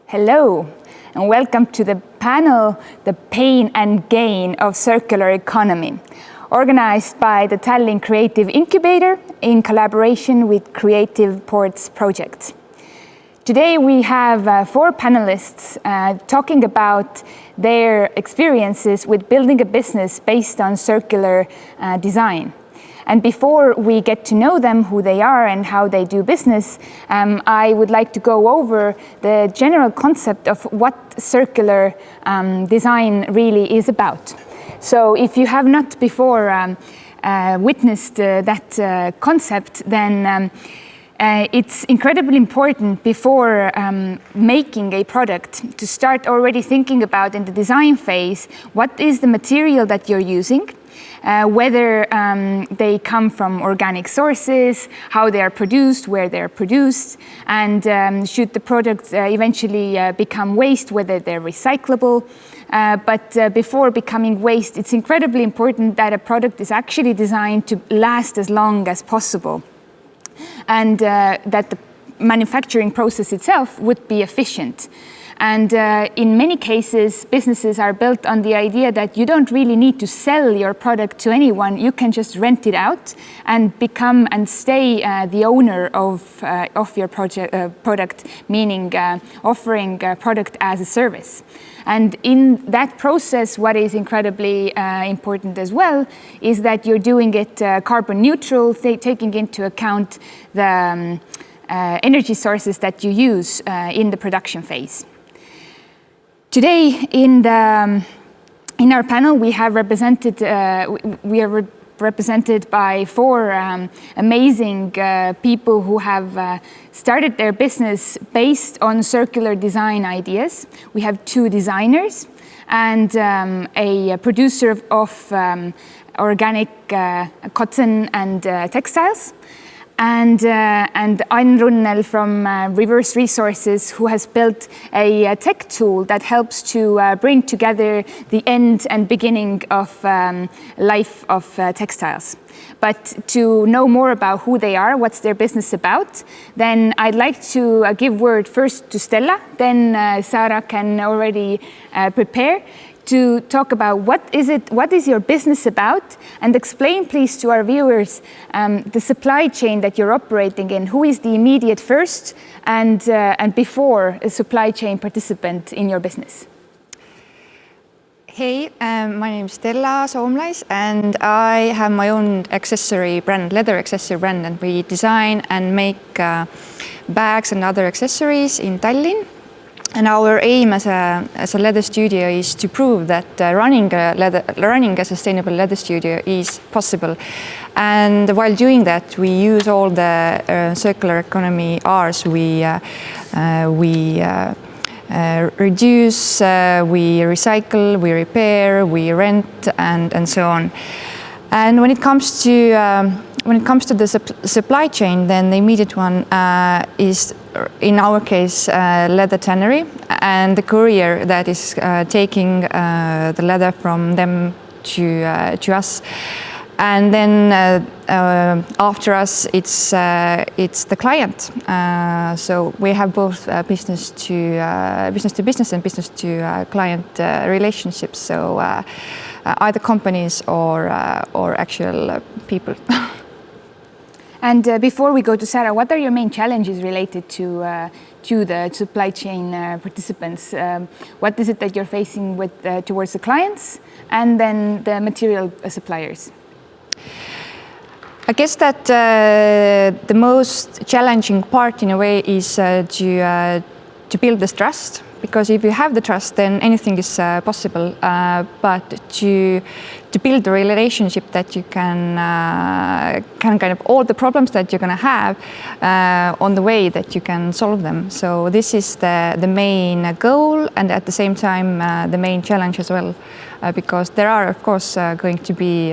Hello, and welcome to the panel, The Pain and Gain of Circular Economy, organized by the Tallinn Creative Incubator in collaboration with Creative Ports Project. Today we have 4 panelists talking about their experiences with building a business based on circular design. And before we get to know them, who they are and how they do business, I would like to go over the general concept of what circular design really is about. So if you have not before witnessed that concept, then it's incredibly important before making a product to start already thinking about in the design phase, what is the material that you're using? Whether they come from organic sources, how they are produced, where they're produced, and should the product eventually become waste, whether they're recyclable. But before becoming waste, it's incredibly important that a product is actually designed to last as long as possible, and that the manufacturing process itself would be efficient. And in many cases, businesses are built on the idea that you don't really need to sell your product to anyone. You can just rent it out and become and stay the owner of your product, meaning offering a product as a service. And in that process, what is incredibly important as well is that you're doing it carbon neutral, taking into account the energy sources that you use in the production phase. Today, in our panel, we are represented by 4 amazing people who have started their business based on circular design ideas. We have 2 designers and a producer of organic cotton and textiles. And Ann Runnel from Reverse Resources, who has built a tech tool that helps to bring together the end and beginning of life of textiles. But to know more about who they are, what's their business about, then I'd like to give word first to Stella, then Sarah can already prepare to talk about what is your business about, and explain please to our viewers the supply chain that you're operating in. Who is the immediate first and before a supply chain participant in your business? Hey, my name is Stella Soomlais, and I have my own accessory brand, leather accessory brand, and we design and make bags and other accessories in Tallinn. And our aim as a leather studio is to prove that running a sustainable leather studio is possible. And while doing that, we use all the circular economy R's. We reduce, we recycle, we repair, we rent, and so on. And when it comes to the supply chain, then the immediate one is, in our case, leather tannery, and the courier that is taking the leather from them to us. And then after us, it's the client. So we have both business to business and business to client relationships. So either companies or actual people. And before we go to Sarah, what are your main challenges related to the supply chain participants? What is it that you're facing with towards the clients and then the material suppliers? I guess that the most challenging part in a way is to build this trust, because if you have the trust, then anything is possible. But to build the relationship that you can kind of all the problems that you're going to have on the way that you can solve them. So this is the main goal, and at the same time the main challenge as well, because there are of course going to be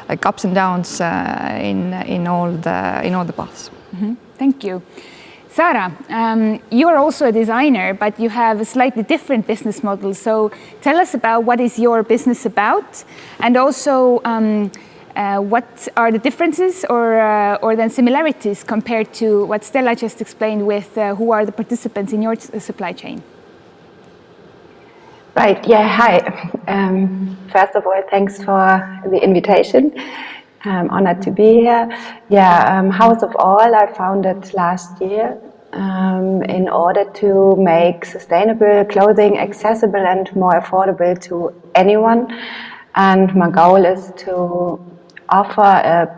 like ups and downs in all the paths. Mm-hmm. Thank you. Sarah, you are also a designer, but you have a slightly different business model. So tell us about what is your business about, and also what are the differences or then similarities compared to what Stella just explained with who are the participants in your supply chain? Right, yeah, hi. First of all, thanks for the invitation. I'm honored to be here. Yeah, House of All I founded last year in order to make sustainable clothing accessible and more affordable to anyone. And my goal is to offer a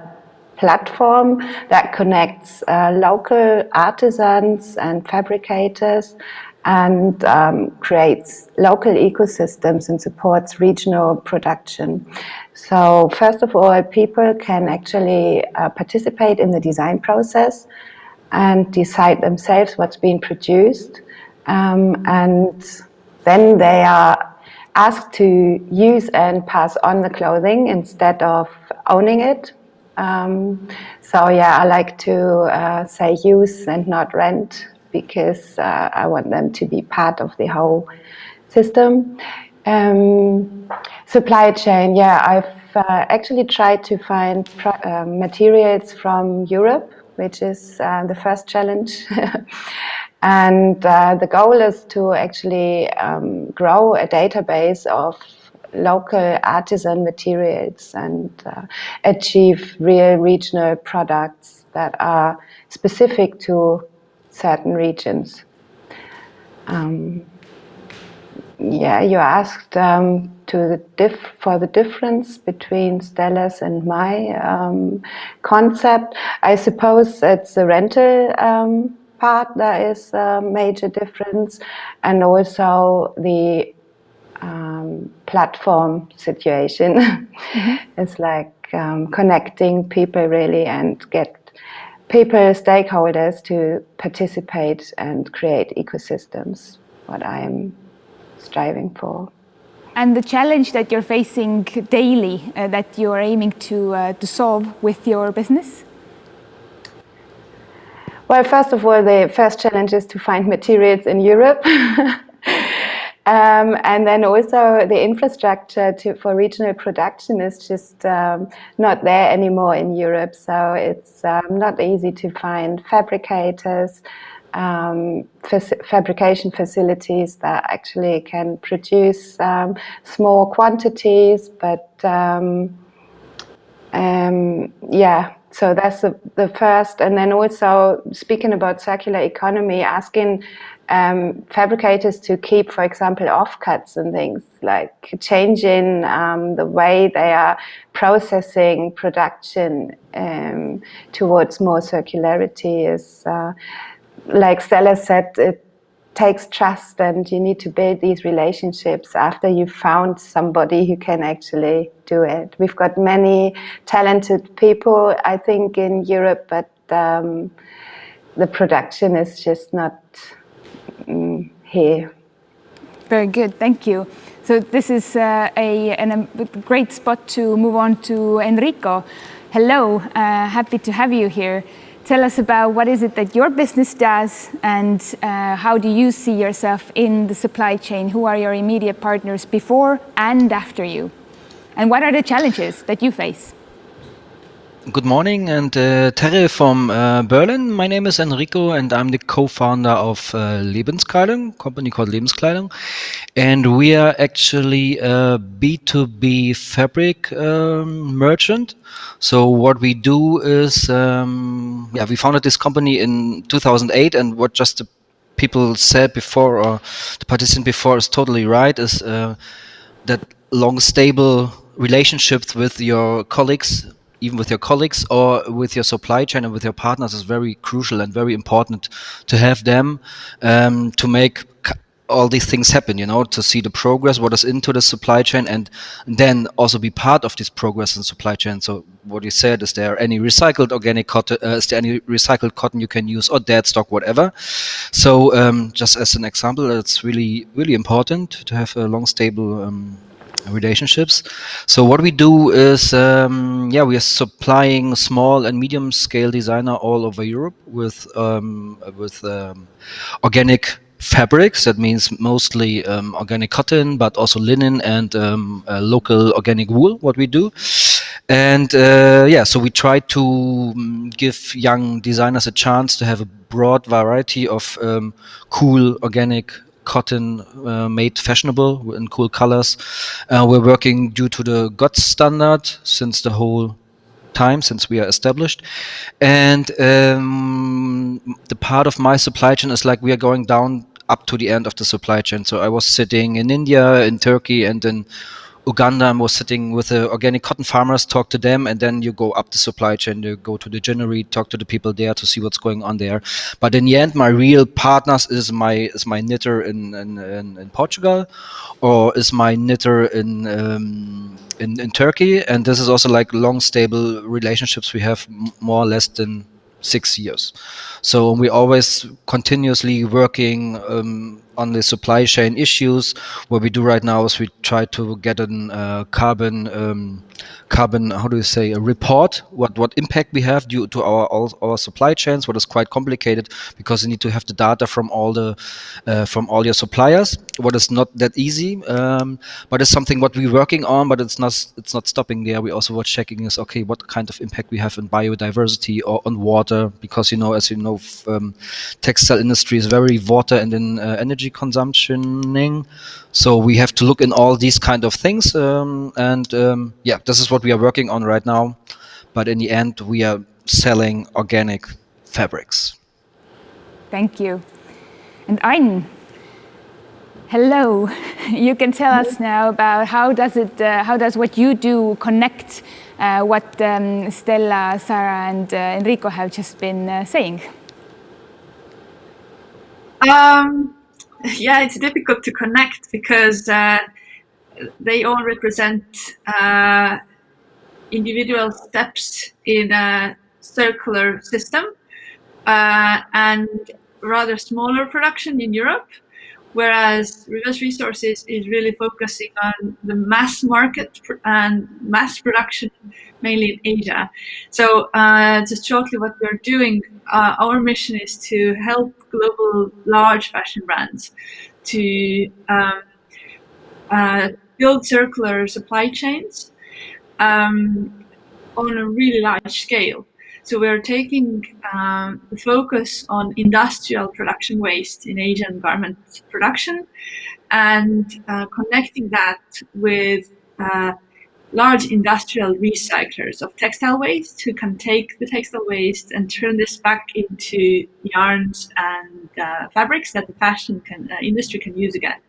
platform that connects local artisans and fabricators and creates local ecosystems and supports regional production. So first of all, people can actually participate in the design process and decide themselves what's being produced, and then they are asked to use and pass on the clothing instead of owning it. So yeah, I like to say use and not rent, because I want them to be part of the whole system. Supply chain, yeah, I've actually tried to find materials from Europe, which is the first challenge. And the goal is to actually grow a database of local artisan materials and achieve real regional products that are specific to certain regions. Yeah, you asked for the difference between Stella's and my concept. I suppose it's the rental part that is a major difference, and also the platform situation. Mm-hmm. It's like connecting people really and get people, stakeholders, to participate and create ecosystems, what I am striving for. And the challenge that you're facing daily, that you're aiming to solve with your business? Well, first of all, the first challenge is to find materials in Europe. And then also the infrastructure for regional production is just not there anymore in Europe. So it's not easy to find fabricators, fabrication facilities that actually can produce small quantities. But yeah, so that's the first. And then also speaking about circular economy, asking fabricators to keep, for example, offcuts and things, like changing the way they are processing production towards more circularity is, like Stella said, it takes trust, and you need to build these relationships after you've found somebody who can actually do it. We've got many talented people, I think, in Europe, but the production is just not here. Very good, thank you. So this is a great spot to move on to Enrico. Hello, happy to have you here. Tell us about what is it that your business does, and how do you see yourself in the supply chain? Who are your immediate partners before and after you? And what are the challenges that you face? Good morning, and Terre from Berlin. My name is Enrico, and I'm the co-founder of Lebenskleidung, company called Lebenskleidung. And we are actually a B2B fabric merchant. So what we do is, we founded this company in 2008, and what just the people said before, or the participant before, is totally right, is that long, stable relationships with your colleagues, even with your colleagues or with your supply chain and with your partners, is very crucial and very important to have them, to make all these things happen, to see the progress, what is into the supply chain, and then also be part of this progress in supply chain. So what you said, is there any recycled organic cotton, is there any recycled cotton you can use, or dead stock, whatever. So just as an example, it's really, really important to have a long, stable relationships. So what we do is, we are supplying small and medium scale designer all over Europe with organic fabrics. That means mostly organic cotton, but also linen and local organic wool. What we do. And so we try to give young designers a chance to have a broad variety of cool organic cotton made fashionable in cool colors. We're working due to the GOTS standard since the whole time, since we are established. And the part of my supply chain is like we are going down up to the end of the supply chain. So I was sitting in India, in Turkey, and in Uganda, I was sitting with the organic cotton farmers, talk to them, and then you go up the supply chain, you go to the January, talk to the people there to see what's going on there. But in the end, my real partners is my knitter in Portugal, or is my knitter in Turkey, and this is also like long, stable relationships we have more or less than 6 years. So we're always continuously working on the supply chain issues. What we do right now is we try to get a carbon, how do you say, a report, what impact we have due to our supply chains, what is quite complicated because you need to have the data from all your suppliers, what is not that easy, but it's something what we're working on, but it's not stopping there. We also were checking is, okay, what kind of impact we have in biodiversity or on water, because as you know, textile industry is very water and in energy consumptioning. So we have to look in all these kind of things, this is what we are working on right now. But in the end, we are selling organic fabrics. Thank you. And Ann, hello. You can tell us now about how does what you do connect what Stella, Sarah, and Enrico have just been saying? It's difficult to connect because they all represent individual steps in a circular system and rather smaller production in Europe, whereas Reverse Resources is really focusing on the mass market and mass production, mainly in Asia. So just shortly what we're doing, our mission is to help global large fashion brands to build circular supply chains on a really large scale. So we're taking the focus on industrial production waste in Asian garment production and connecting that with large industrial recyclers of textile waste who can take the textile waste and turn this back into yarns and fabrics that the fashion industry can use again.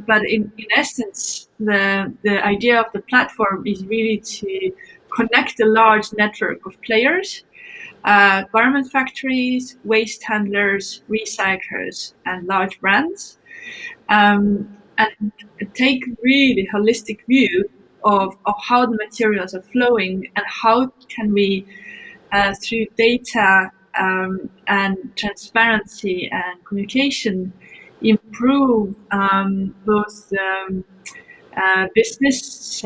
But in essence, the idea of the platform is really to connect a large network of players, garment factories, waste handlers, recyclers, and large brands, and take really holistic view of how the materials are flowing and how can we, through data and transparency and communication, improve both business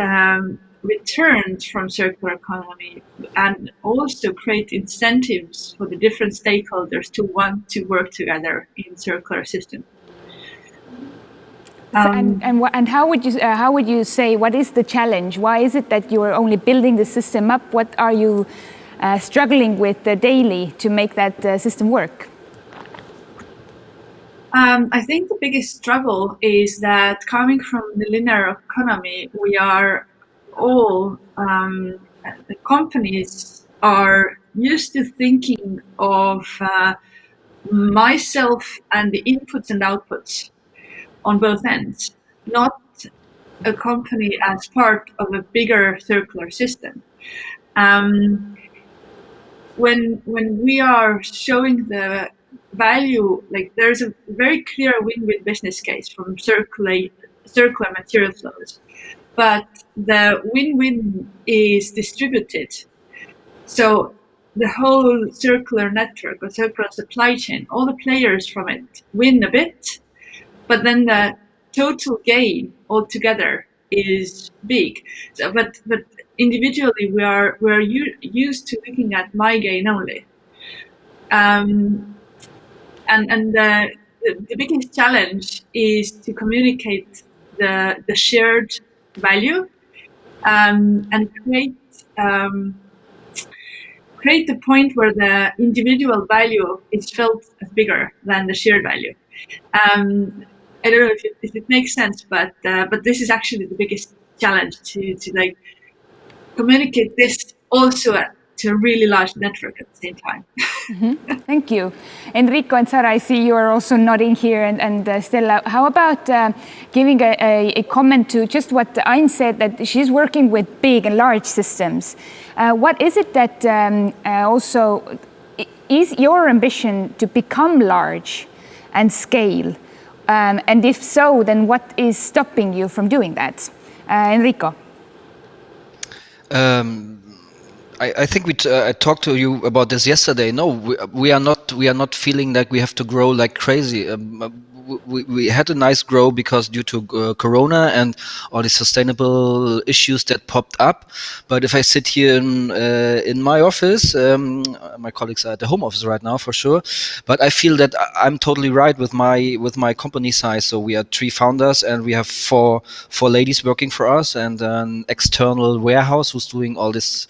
returns from circular economy and also create incentives for the different stakeholders to want to work together in circular system. And how would you say, what is the challenge? Why is it that you are only building the system up? What are you struggling with daily to make that system work? I think the biggest struggle is that coming from the linear economy, we are all, the companies are used to thinking of myself and the inputs and outputs on both ends, not a company as part of a bigger circular system. When we are showing the value, like there's a very clear win-win business case from circular material flows, but the win-win is distributed. So the whole circular network or circular supply chain, all the players from it win a bit, but then the total gain altogether is big. So, but individually, we are used to looking at my gain only. And the biggest challenge is to communicate the shared value and create the point where the individual value is felt as bigger than the shared value. I don't know if it makes sense, but this is actually the biggest challenge to like communicate this also to a really large network at the same time. Mm-hmm. Thank you. Enrico and Sarah, I see you are also nodding here, and Stella, how about giving a comment to just what Ann said, that she's working with big and large systems. What is it that also is your ambition to become large and scale? And if so, then what is stopping you from doing that? Enrico. I think I talked to you about this yesterday. No, we are not feeling like we have to grow like crazy. We had a nice grow because due to Corona and all the sustainable issues that popped up. But if I sit here in my office, my colleagues are at the home office right now for sure. But I feel that I'm totally right with my company size. So we are 3 founders and we have four ladies working for us and an external warehouse who's doing all this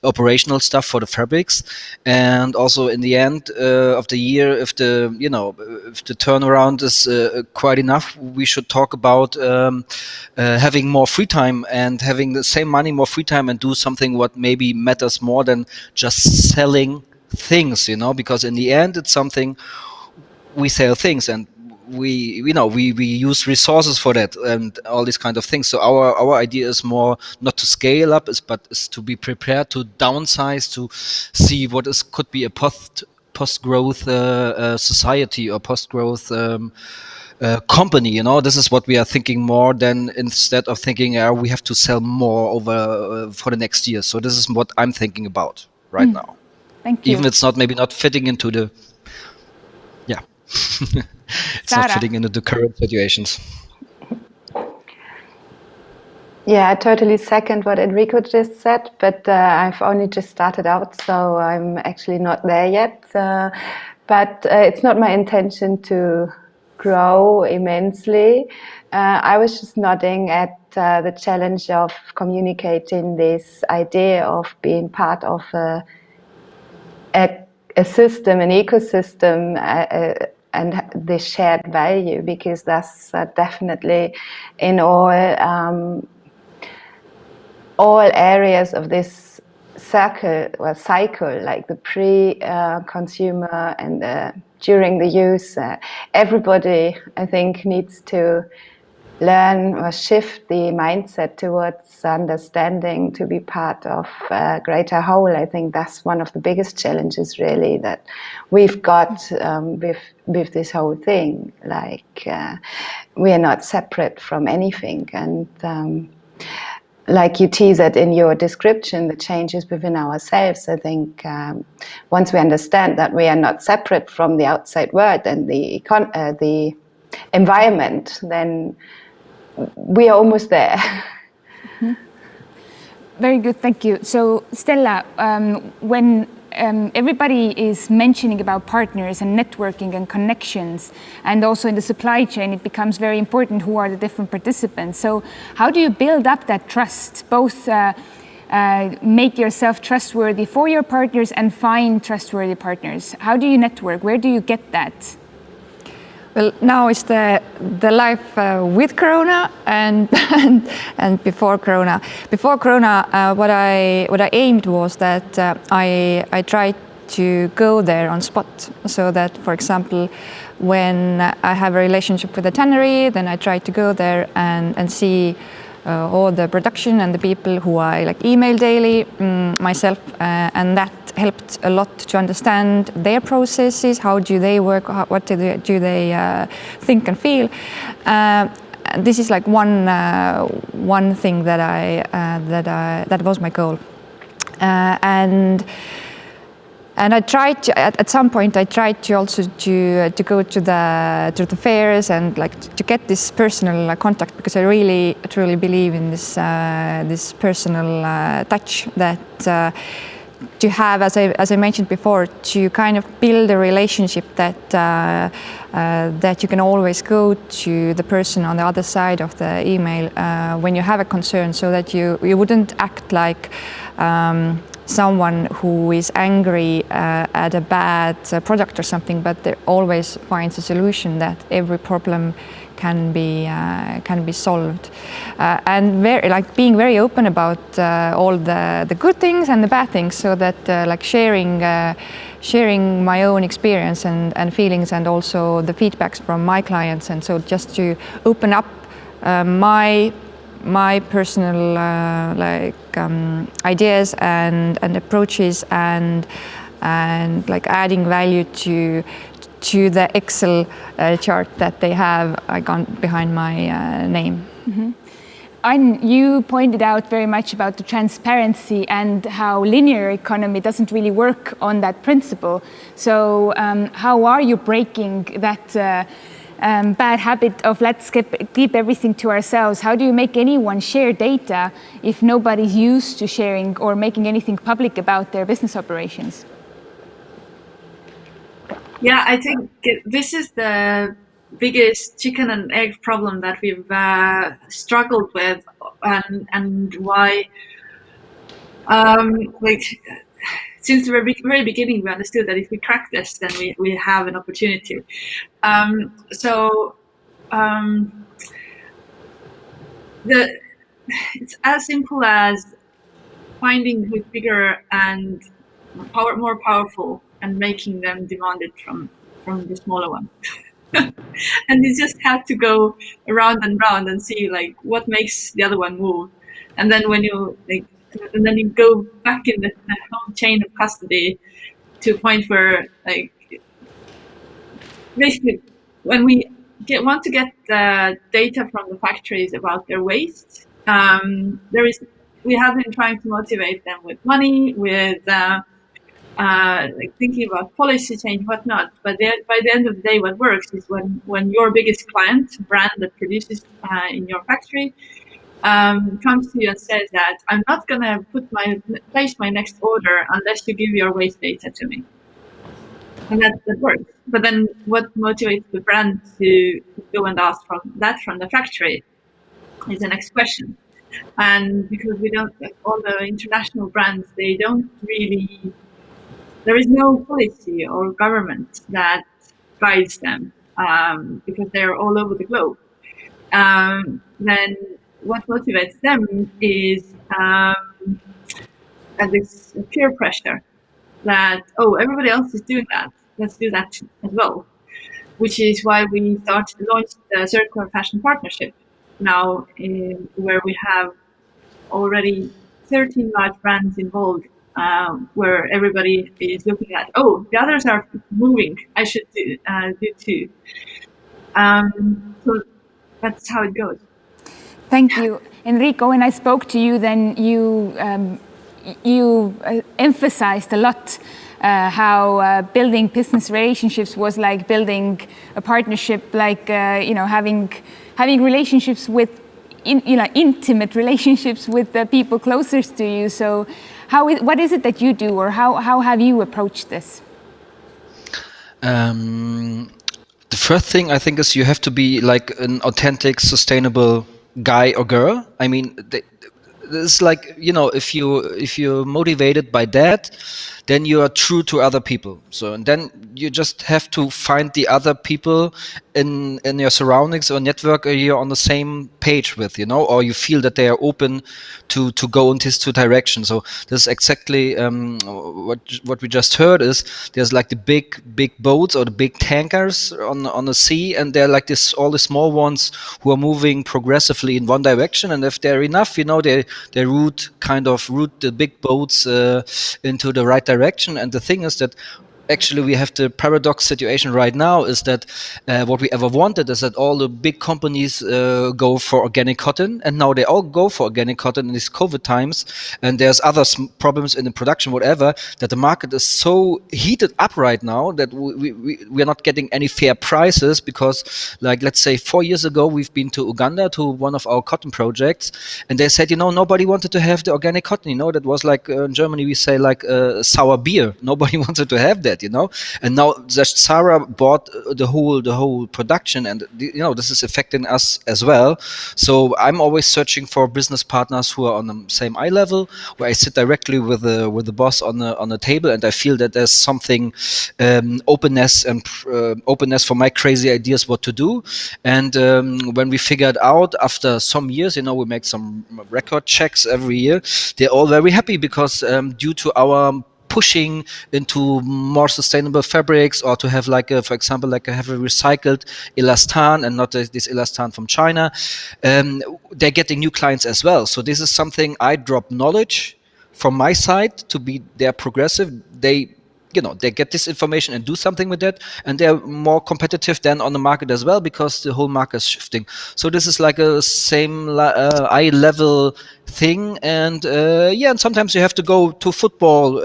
operational stuff for the fabrics. And also in the end of the year, if the turnaround is quite enough, we should talk about having more free time and having the same money, more free time, and do something what maybe matters more than just selling things, because in the end it's something we sell things and we use resources for that and all these kind of things. So our idea is more not to scale up, but is to be prepared to downsize, to see what could be a post-growth society or post-growth company. This is what we are thinking more than instead of thinking we have to sell more over for the next year. So this is what I'm thinking about right now. Thank you. Even it's not fitting into the it's Sarah. not fitting into the current situations. Yeah, I totally second what Enrico just said, but I've only just started out, so I'm actually not there yet. But it's not my intention to grow immensely. I was just nodding at the challenge of communicating this idea of being part of a system, an ecosystem, and the shared value, because that's definitely in all areas of this cycle, like the pre-consumer and during the use. Everybody, I think, needs to learn or shift the mindset towards understanding to be part of a greater whole. I think that's one of the biggest challenges, really, that we've got with this whole thing. Like, we are not separate from anything. And like you teased in your description, the changes within ourselves, I think once we understand that we are not separate from the outside world and the environment, then we are almost there. Mm-hmm. Very good, thank you. So Stella, when everybody is mentioning about partners and networking and connections, and also in the supply chain it becomes very important who are the different participants. So how do you build up that trust, both make yourself trustworthy for your partners and find trustworthy partners? How do you network? Where do you get that? Well, now it's the life with Corona and before Corona. Before Corona, what I aimed was that I tried to go there on spot, so that, for example, when I have a relationship with a tannery, then I try to go there and see all the production and the people who I like email daily myself, and that helped a lot to understand their processes. How do they work? What do they think and feel? This is like one thing that was my goal, and I tried to, at some point I tried to also to go to the fairs and like to get this personal contact, because I really truly believe in this this personal touch that to have, as I mentioned before, to kind of build a relationship that that you can always go to the person on the other side of the email when you have a concern, so that you wouldn't act like someone who is angry at a bad product or something, but there always finds a solution, that every problem can be solved, and being very open about all the good things and the bad things, so that like sharing my own experience and feelings, and also the feedbacks from my clients, and so just to open up my personal ideas and approaches and like adding value to the Excel chart that they have gone behind my name. Mm-hmm. And you pointed out very much about the transparency and how linear economy doesn't really work on that principle. So how are you breaking that bad habit of let's keep everything to ourselves? How do you make anyone share data if nobody's used to sharing or making anything public about their business operations? Yeah, I think this is the biggest chicken and egg problem that we've struggled with, and why, like, since the very beginning, we understood that if we crack this, then we have an opportunity. It's as simple as finding who's bigger and more powerful, and making them demand it from the smaller one. And you just have to go around and round and see like what makes the other one move, and then when you and then you go back in the whole chain of custody to a point where like basically when we want to get the data from the factories about their waste, we have been trying to motivate them with money, with like thinking about policy change, whatnot. But by the end of the day, what works is when your biggest client, brand that produces in your factory, comes to you and says that I'm not going to place my next order unless you give your waste data to me. And that works. But then what motivates the brand to go and ask from the factory is the next question. And because we don't, like all the international brands, they don't really, there is no policy or government that guides them because they're all over the globe. Then what motivates them is this peer pressure that, oh, everybody else is doing that, let's do that as well. Which is why we launched the Circular Fashion Partnership now, where we have already 13 large brands involved, where everybody is looking at, oh, the others are moving, I should do too. So that's how it goes. Thank you. Enrico, when I spoke to you, then you emphasized a lot how building business relationships was like building a partnership, like having relationships with intimate relationships with the people closest to you. So what is it that you do, or how have you approached this? The first thing I think is you have to be like an authentic, sustainable guy or girl. I mean, it's like, you know, if you're motivated by that, then you are true to other people. So, and then you just have to find the other people in your surroundings or network you're on the same page with, you know, or you feel that they are open to go in these two directions. So this is exactly what we just heard is there's like the big boats or the big tankers on the sea, and they're like all the small ones who are moving progressively in one direction, and if they're enough, you know, they route the big boats into the right direction. And the thing is that actually we have the paradox situation right now is that what we ever wanted is that all the big companies go for organic cotton, and now they all go for organic cotton in these COVID times, and there's other problems in the production, whatever, that the market is so heated up right now that we are not getting any fair prices, because like, let's say 4 years ago we've been to Uganda to one of our cotton projects, and they said, you know, nobody wanted to have the organic cotton, you know, that was like in Germany we say like sour beer, nobody wanted to have that, you know. And now just Sarah bought the whole production, and you know, this is affecting us as well. So I'm always searching for business partners who are on the same eye level, where I sit directly with the boss on the table, and I feel that there's something openness for my crazy ideas what to do. And when we figured out after some years, you know, we make some record checks every year, they're all very happy, because due to our pushing into more sustainable fabrics, or to have like for example, like have a recycled elastan and not this elastan from China, they're getting new clients as well. So this is something I drop knowledge from my side to be there progressive. They, you know, they get this information and do something with it, and they're more competitive than on the market as well, because the whole market is shifting. So this is like a same eye level thing. And and sometimes you have to go to football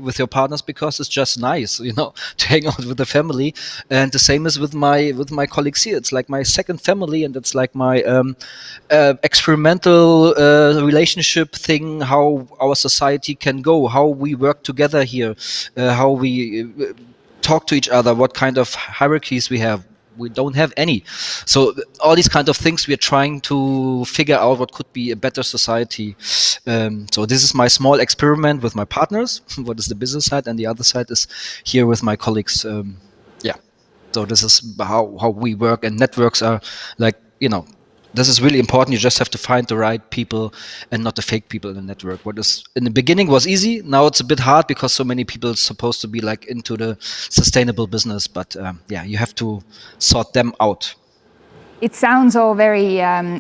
with your partners, because it's just nice, you know, to hang out with the family. And the same is with my colleagues here. It's like my second family, and it's like my experimental relationship thing, how our society can go, how we work together here, how we talk to each other, what kind of hierarchies we have. We don't have any. So all these kind of things we are trying to figure out what could be a better society. So this is my small experiment with my partners. What is the business side, and the other side is here with my colleagues. So this is how we work, and networks are like, you know, this is really important. You just have to find the right people and not the fake people in the network. What is in the beginning was easy. Now it's a bit hard, because so many people are supposed to be like into the sustainable business. But you have to sort them out. It sounds all very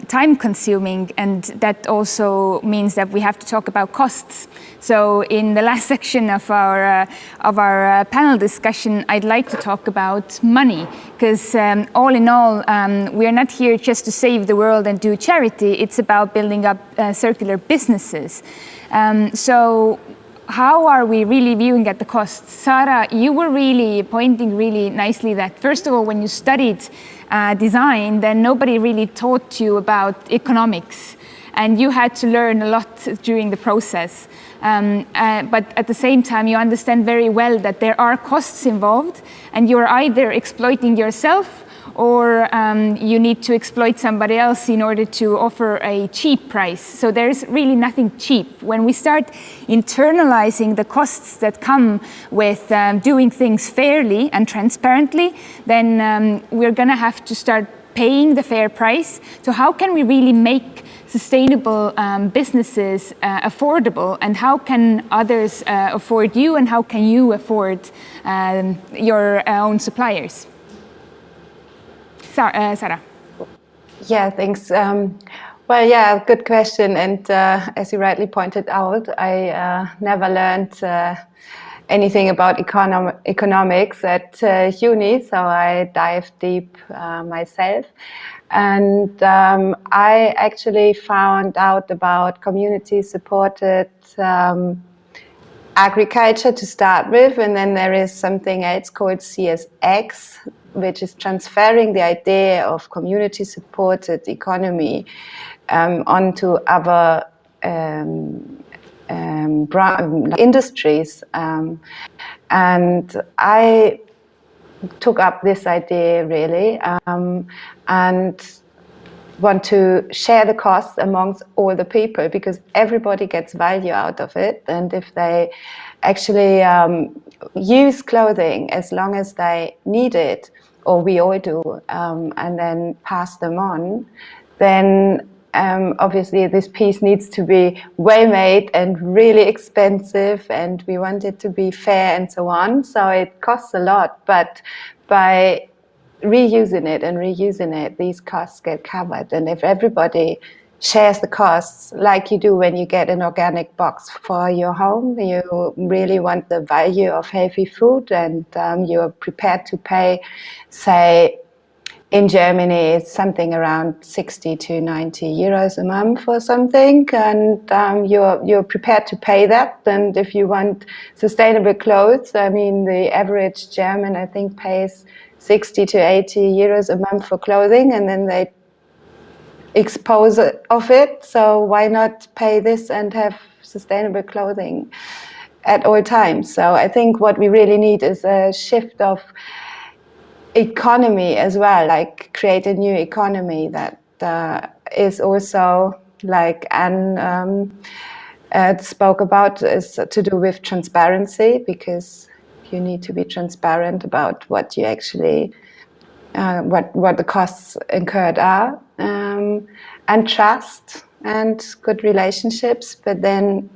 time consuming, and that also means that we have to talk about costs. So in the last section of our panel discussion, I'd like to talk about money, because all in all, we are not here just to save the world and do charity. It's about building up circular businesses. So how are we really viewing at the costs? Sarah, you were really pointing really nicely that, first of all, when you studied design, then nobody really taught you about economics, and you had to learn a lot during the process. But at the same time, you understand very well that there are costs involved, and you're either exploiting yourself, or you need to exploit somebody else in order to offer a cheap price. So there's really nothing cheap. When we start internalizing the costs that come with doing things fairly and transparently, then we're going to have to start paying the fair price. So how can we really make sustainable businesses affordable, and how can others afford you, and how can you afford your own suppliers? Sarah. Yeah, thanks. Well, yeah, good question. And as you rightly pointed out, I never learned anything about economics at uni, so I dived deep myself. And I actually found out about community-supported agriculture to start with, and then there is something else called CSX, which is transferring the idea of community-supported economy onto other industries. And I took up this idea really and want to share the costs amongst all the people, because everybody gets value out of it. And if they actually use clothing as long as they need it, or we all do, and then pass them on, then obviously this piece needs to be well made and really expensive, and we want it to be fair and so on. So it costs a lot, but by reusing it, these costs get covered. And if everybody shares the costs like you do when you get an organic box for your home, you really want the value of healthy food, and you're prepared to pay, say, in Germany, it's something around 60 to 90 euros a month or something, and you're prepared to pay that. And if you want sustainable clothes, I mean, the average German, I think, pays 60 to 80 euros a month for clothing, and then they expose of it. So why not pay this and have sustainable clothing at all times? So I think what we really need is a shift of economy as well, like create a new economy that is also, like Ann spoke about, is to do with transparency, because you need to be transparent about what you actually, what the costs incurred are, and trust and good relationships. But then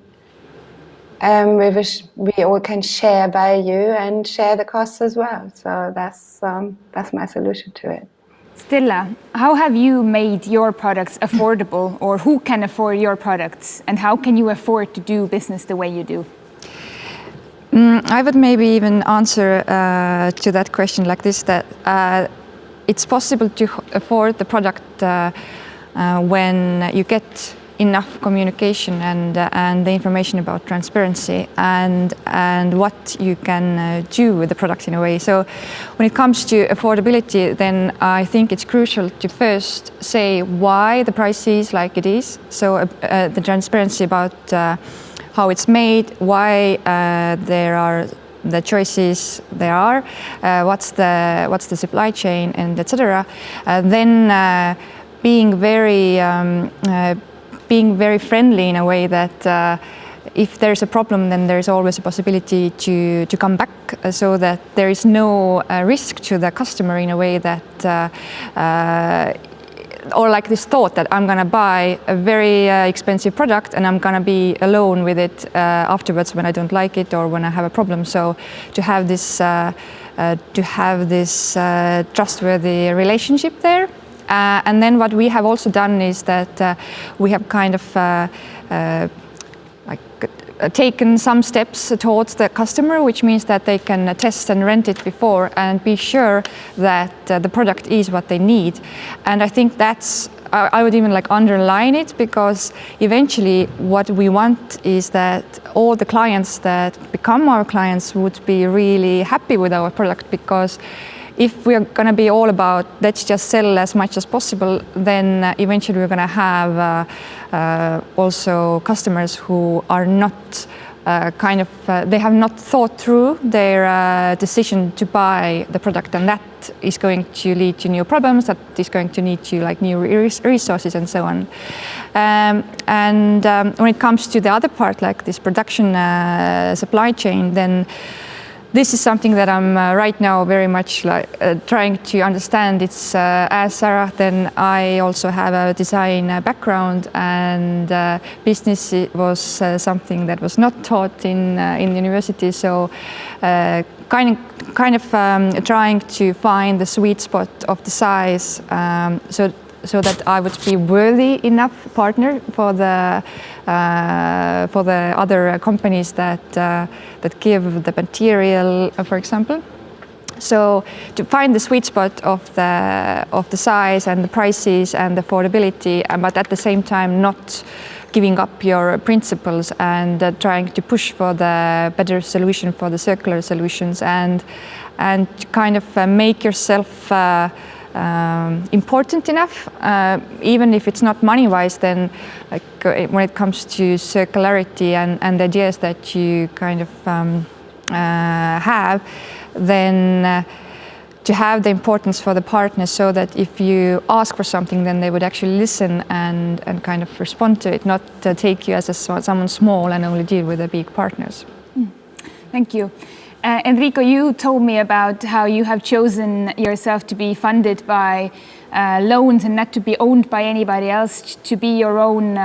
we all can share value and share the costs as well. So that's my solution to it. Stella, how have you made your products affordable, or who can afford your products, and how can you afford to do business the way you do? I would maybe even answer to that question like this, that it's possible to afford the product when you get enough communication and the information about transparency and what you can do with the product in a way. So when it comes to affordability, then I think it's crucial to first say why the price is like it is. So the transparency about how it's made, why there are the choices there are, what's the supply chain, and etc. Then being very friendly in a way that if there's a problem, then there's always a possibility to come back, so that there is no risk to the customer in a way that or like this thought that I'm gonna buy a very expensive product and I'm gonna be alone with it afterwards when I don't like it or when I have a problem. So to have this trustworthy relationship there. And then what we have also done is that we have kind of taken some steps towards the customer, which means that they can test and rent it before and be sure that the product is what they need. And I think that's, I would even like underline it, because eventually what we want is that all the clients that become our clients would be really happy with our product, because if we are going to be all about let's just sell as much as possible, then eventually we're going to have also customers who are not they have not thought through their decision to buy the product, and that is going to lead to new problems, that is going to need to like new resources and so on. And when it comes to the other part, like this production supply chain, then this is something that I'm right now very much like trying to understand. It's as Sarah, then I also have a design background, and business was something that was not taught in university. So kind of trying to find the sweet spot of the size, so that I would be worthy enough partner for the other companies that give the material, for example. So to find the sweet spot of the size and the prices and the affordability, but at the same time not giving up your principles and trying to push for the better solution, for the circular solutions, and kind of make yourself important enough, even if it's not money-wise. Then, when it comes to circularity and the ideas that you kind of have, then to have the importance for the partners, so that if you ask for something, then they would actually listen and kind of respond to it, not take you as someone small and only deal with the big partners. Thank you. Enrico, you told me about how you have chosen yourself to be funded by loans and not to be owned by anybody else, to be your own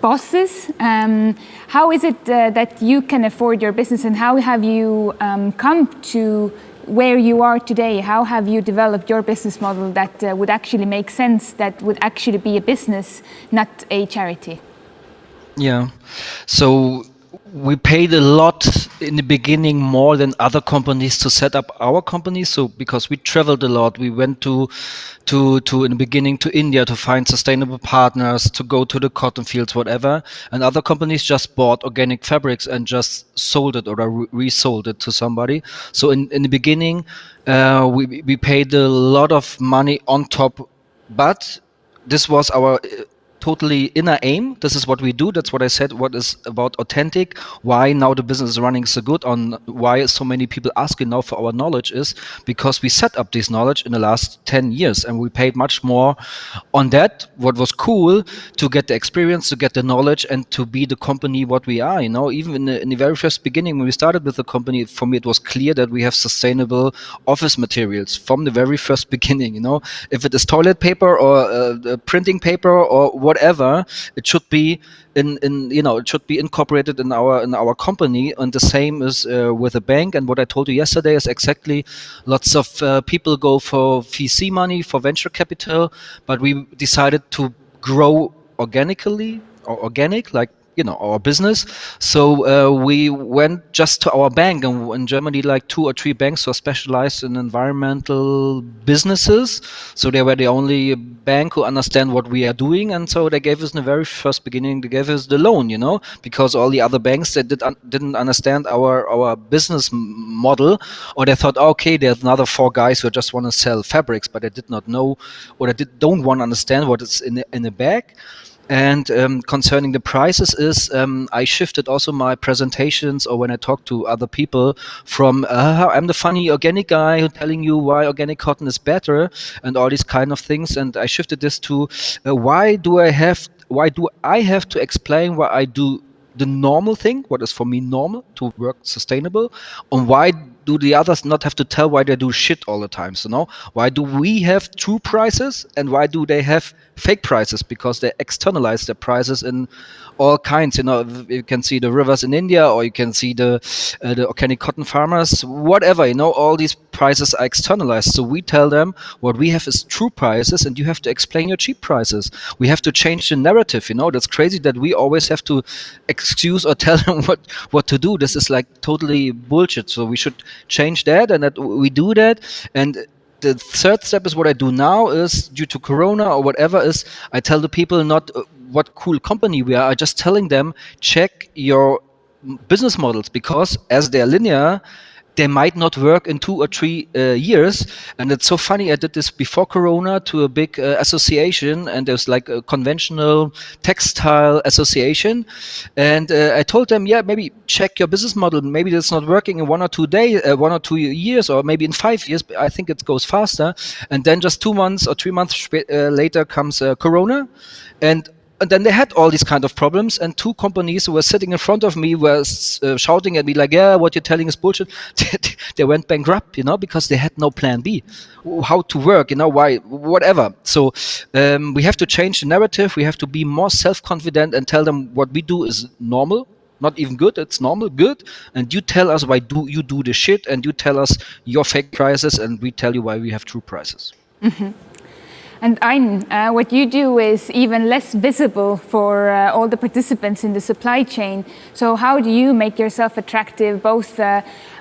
bosses. How is it that you can afford your business, and how have you come to where you are today? How have you developed your business model that would actually make sense, that would actually be a business, not a charity? Yeah, so we paid a lot in the beginning, more than other companies, to set up our company. So because we traveled a lot, we went to in the beginning to India to find sustainable partners, to go to the cotton fields, whatever. And other companies just bought organic fabrics and just sold it or resold it to somebody. So in the beginning, we paid a lot of money on top, but this was our totally inner aim. This is what we do. That's what I said. What is about authentic? Why now the business is running so good? On why so many people asking now for our knowledge is because we set up this knowledge in the last 10 years, and we paid much more on that. What was cool to get the experience, to get the knowledge, and to be the company what we are. You know, even in the very first beginning when we started with the company, for me it was clear that we have sustainable office materials from the very first beginning. You know, if it is toilet paper or printing paper or whatever, it should be it should be incorporated in our company. And the same is with a bank. And what I told you yesterday is exactly, lots of people go for VC money, for venture capital, but we decided to grow organically, or organic, like our business. So we went just to our bank, and in Germany, like 2 or 3 banks are specialized in environmental businesses. So they were the only bank who understand what we are doing, and so they gave us in the very first beginning, they gave us the loan, because all the other banks, they didn't understand our business model, or they thought, okay, there's another 4 guys who just want to sell fabrics, but they did not know, or they don't want to understand what is in the bag. And concerning the prices is, I shifted also my presentations, or when I talk to other people, from I'm the funny organic guy who telling you why organic cotton is better and all these kind of things, and I shifted this to why do I have to explain why I do the normal thing, what is for me normal, to work sustainable, and why do the others not have to tell why they do shit all the time? So why do we have true prices, and why do they have fake prices? Because they externalize their prices in all kinds. You can see the rivers in India, or you can see the organic cotton farmers, whatever. All these prices are externalized. So we tell them what we have is true prices, and you have to explain your cheap prices. We have to change the narrative. That's crazy that we always have to excuse or tell them what to do. This is like totally bullshit. So we should change that, and that we do that. And the third step is what I do now is, due to Corona or whatever, is I tell the people not what cool company we are. I just telling them, check your business models, because as they're linear, they might not work in 2 or 3 years. And it's so funny, I did this before Corona to a big association, and there's like a conventional textile association. And I told them, maybe check your business model. Maybe that's not working in 1 or 2 days, 1 or 2 years, or maybe in 5 years. I think it goes faster. And then just 2 months or 3 months later comes Corona. And then they had all these kind of problems, and 2 companies who were sitting in front of me were shouting at me like, what you're telling is bullshit. They went bankrupt, because they had no plan B, how to work, why, whatever. So we have to change the narrative. We have to be more self-confident and tell them what we do is normal, not even good, it's normal, good. And you tell us why do you do the shit, and you tell us your fake prices, and we tell you why we have true prices. Mm-hmm. And Ain, what you do is even less visible for all the participants in the supply chain. So how do you make yourself attractive, both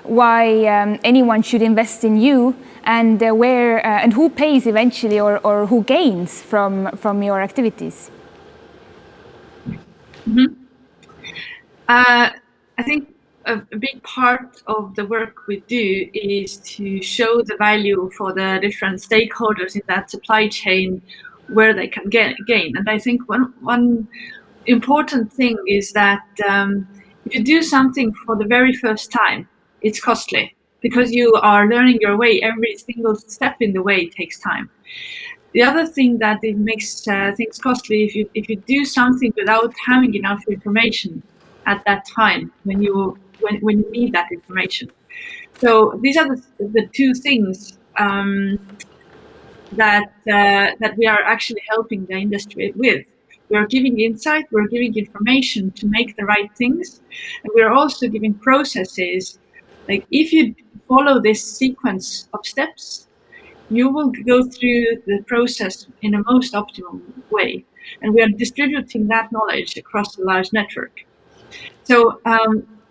why anyone should invest in you, and where and who pays eventually, or who gains from your activities? Mm-hmm. I think a big part of the work we do is to show the value for the different stakeholders in that supply chain where they can gain. And I think one important thing is that if you do something for the very first time, it's costly because you are learning your way. Every single step in the way takes time. The other thing that it makes things costly if you do something without having enough information at that time when you need that information. So these are the two things that we are actually helping the industry with. We are giving insight, we're giving information to make the right things, and we're also giving processes. Like if you follow this sequence of steps, you will go through the process in the most optimal way. And we are distributing that knowledge across a large network. So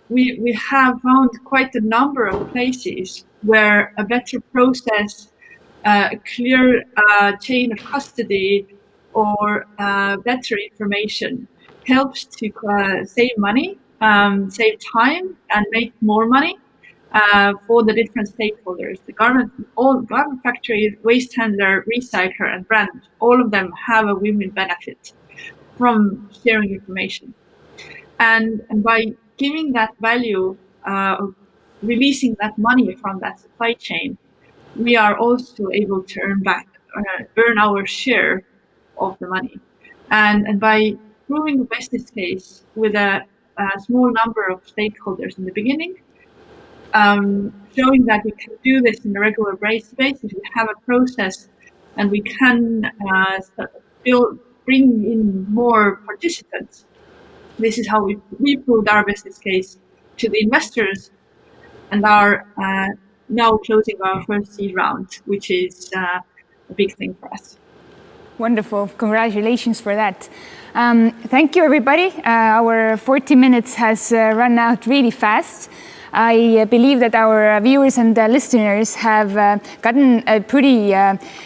we have found quite a number of places where a better process, a clear chain of custody, or better information helps to save money, save time, and make more money for the different stakeholders. The garment factory, waste handler, recycler, and brand, all of them have a win-win benefit from sharing information. And by giving that value, releasing that money from that supply chain, we are also able to earn our share of the money. And by proving the business case with a small number of stakeholders in the beginning, showing that we can do this in a regular basis, we have a process and we can bring in more participants. This is how we proved our business case to the investors and are now closing our first seed round, which is a big thing for us. Wonderful. Congratulations for that. Thank you, everybody. Our 40 minutes has run out really fast. I believe that our viewers and listeners have gotten a pretty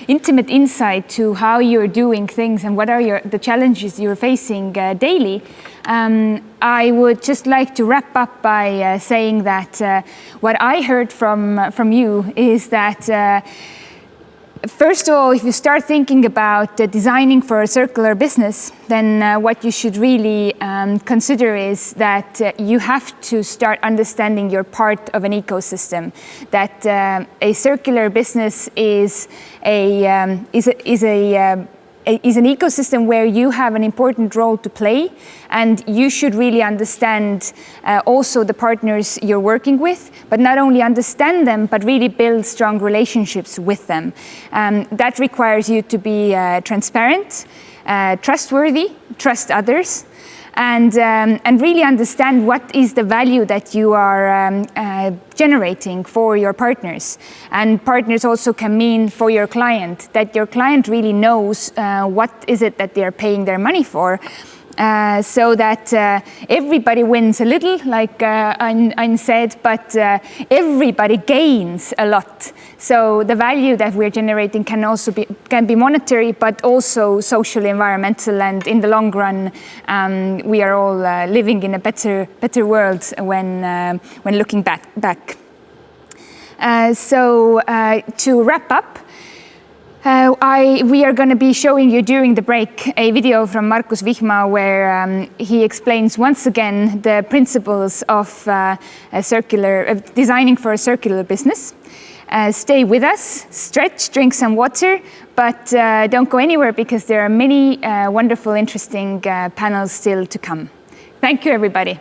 intimate insight to how you're doing things and what are the challenges you're facing daily. I would just like to wrap up by saying that what I heard from you is that first of all, if you start thinking about designing for a circular business, then what you should really consider is that you have to start understanding you're part of an ecosystem. That a circular business is an ecosystem where you have an important role to play, and you should really understand also the partners you're working with, but not only understand them, but really build strong relationships with them. That requires you to be transparent, trustworthy, trust others, and really understand what is the value that you are generating for your partners. And partners also can mean for your client, that your client really knows what is it that they're paying their money for. So that everybody wins a little, like Ann said, but everybody gains a lot. So the value that we're generating can also be monetary, but also social, environmental, and in the long run, we are all living in a better world when looking back. So to wrap up. We are going to be showing you during the break a video from Markus Vihma where he explains once again the principles of designing for a circular business. Stay with us, stretch, drink some water, but don't go anywhere because there are many wonderful, interesting panels still to come. Thank you, everybody.